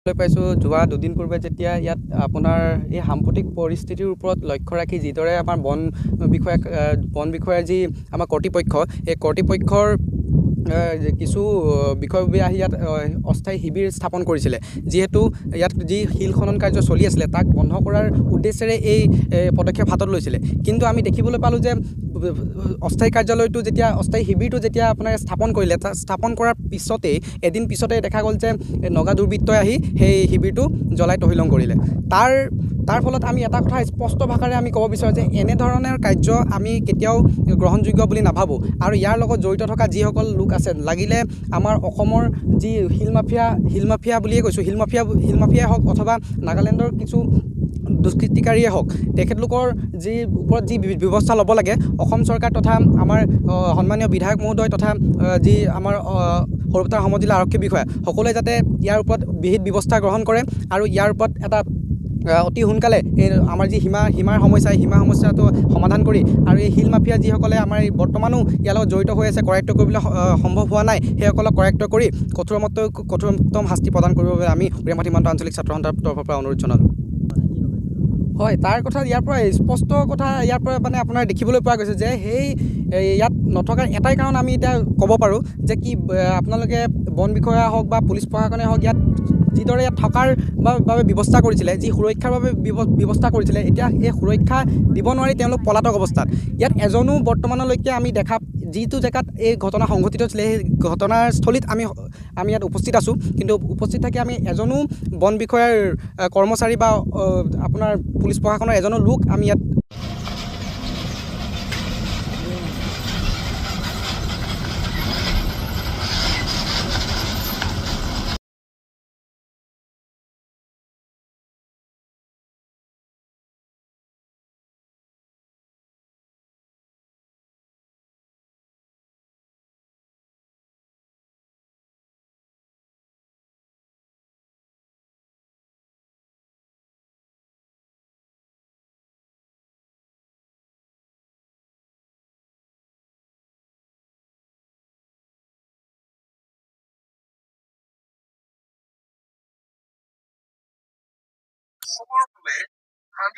পাইছোঁ যোৱা দুদিন পূৰ্বে যেতিয়া ইয়াত আপোনাৰ এই সাম্প্ৰতিক পৰিস্থিতিৰ ওপৰত লক্ষ্য ৰাখি যিদৰে আমাৰ বন বিষয়াৰ যি আমাৰ কৰ্তৃপক্ষ এই কৰ্তৃপক্ষৰ কিছু বিষয়ববী আহি ইয়াত অস্থায়ী শিবিৰ স্থাপন কৰিছিলে যিহেতু ইয়াত যি শিল খনন কাৰ্য চলি আছিলে তাক বন্ধ কৰাৰ উদ্দেশ্যেৰে এই পদক্ষেপ হাতত লৈছিলে কিন্তু আমি দেখিবলৈ পালোঁ যে অস্থায়ী কাৰ্যালয়টো যেতিয়া অস্থায়ী শিবিৰটো যেতিয়া আপোনাৰ স্থাপন কৰিলে স্থাপন কৰাৰ পিছতেই এদিন পিছতেই দেখা গ'ল যে নগা দুৰ্বৃত্তই আহি সেই শিবিৰটো জ্বলাই তহিলং কৰিলে তাৰ ফলত আমি এটা কথা স্পষ্ট ভাষাৰে আমি ক'ব বিচাৰোঁ যে এনেধৰণৰ কাৰ্য আমি কেতিয়াও গ্ৰহণযোগ্য বুলি নাভাবোঁ আৰু ইয়াৰ লগত জড়িত থকা যিসকল লোক আছে লাগিলে আমাৰ অসমৰ যি শিল মাফিয়া বুলিয়ে কৈছোঁ শিল মাফিয়াই হওক অথবা নাগালেণ্ডৰ কিছু দুষ্কৃতিকাৰীয়ে হওক তেখেতলোকৰ ওপৰত যি ব্যৱস্থা ল'ব লাগে অসম চৰকাৰ তথা আমাৰ সন্মানীয় বিধায়ক মহোদয় তথা যি আমাৰ সৰুপথাৰ সমজিলা আৰক্ষী বিষয়া সকলোৱে যাতে ইয়াৰ ওপৰত বিহিত ব্যৱস্থা গ্ৰহণ কৰে আৰু ইয়াৰ ওপৰত এটা অতি সোনকালে এই আমাৰ যি সীমাৰ সমস্যাটো সমাধান কৰি আৰু এই শিল মাফিয়া যিসকলে আমাৰ বৰ্তমানো ইয়াৰ লগত জড়িত হৈ আছে কৰায়ত্ব কৰিবলৈ সম্ভৱ হোৱা নাই সেইসকলক কৰায়ত্ব কৰি কঠোৰতম শাস্তি প্ৰদান কৰিবৰ বাবে আমি উৰিয়ামাটি সীমান্ত আঞ্চলিক ছাত্ৰ সন্থাৰ তৰফৰ পৰা অনুৰোধ জনালোঁ। হয়, তাৰ কথা ইয়াৰ পৰা স্পষ্ট কথা ইয়াৰ পৰা মানে আপোনাৰ দেখিবলৈ পোৱা গৈছে যে ইয়াত নথকাৰ এটাই কাৰণ আমি এতিয়া ক'ব পাৰোঁ যে আপোনালোকে বন বিষয়া হওক বা পুলিচ প্ৰশাসনে হওক ইয়াত যিদৰে ইয়াত থকাৰ বাবে ব্যৱস্থা কৰিছিলে যি সুৰক্ষাৰ বাবে ব্যৱস্থা কৰিছিলে এতিয়া এই সুৰক্ষা দিব নোৱাৰি তেওঁলোক পলাতক অৱস্থাত ইয়াত এজনো বৰ্তমানলৈকে আমি দেখা যিটো জেগাত এই ঘটনা সংঘটিত হৈছিলে সেই ঘটনাস্থলীত আমি ইয়াত উপস্থিত আছোঁ কিন্তু উপস্থিত থাকি আমি এজনো বন বিষয়াৰ কৰ্মচাৰী বা আপোনাৰ পুলিচ প্ৰশাসনৰ এজনো লোক আমি ইয়াত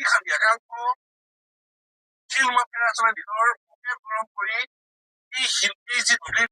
খান্দি আকৌ শিল মাফিয়া আচলতে নিজৰ মুখে গৰম কৰি এই শিল্পী যি ধূলি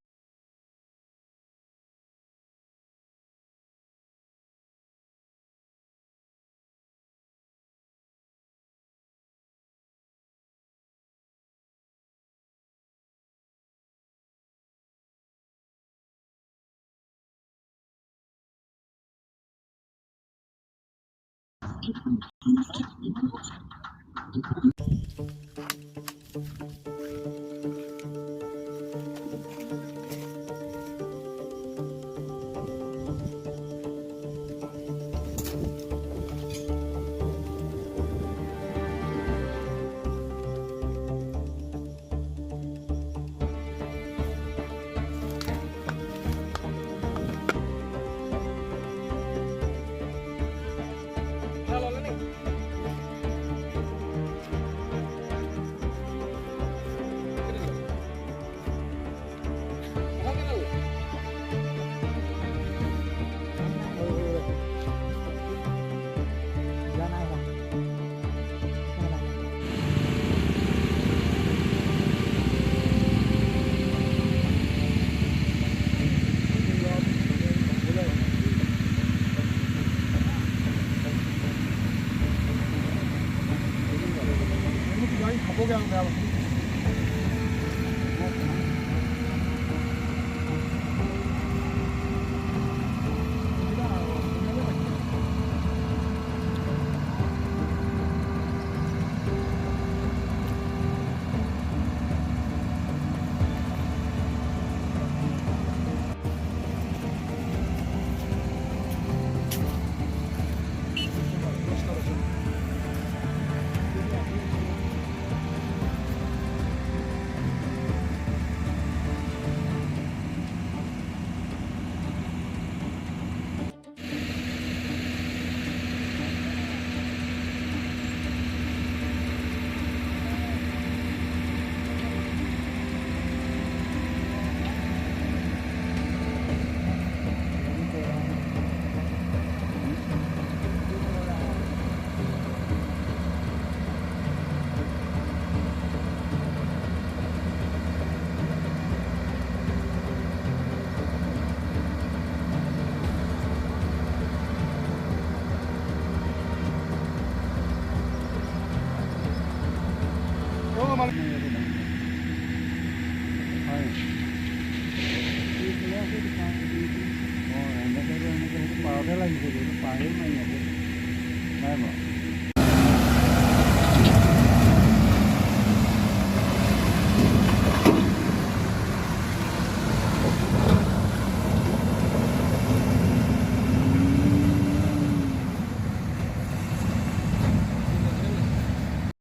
এনেকৈ সেইটো পাৰতে লাগিছে কিন্তু পাৰেই মাৰি আছে নাই বাৰু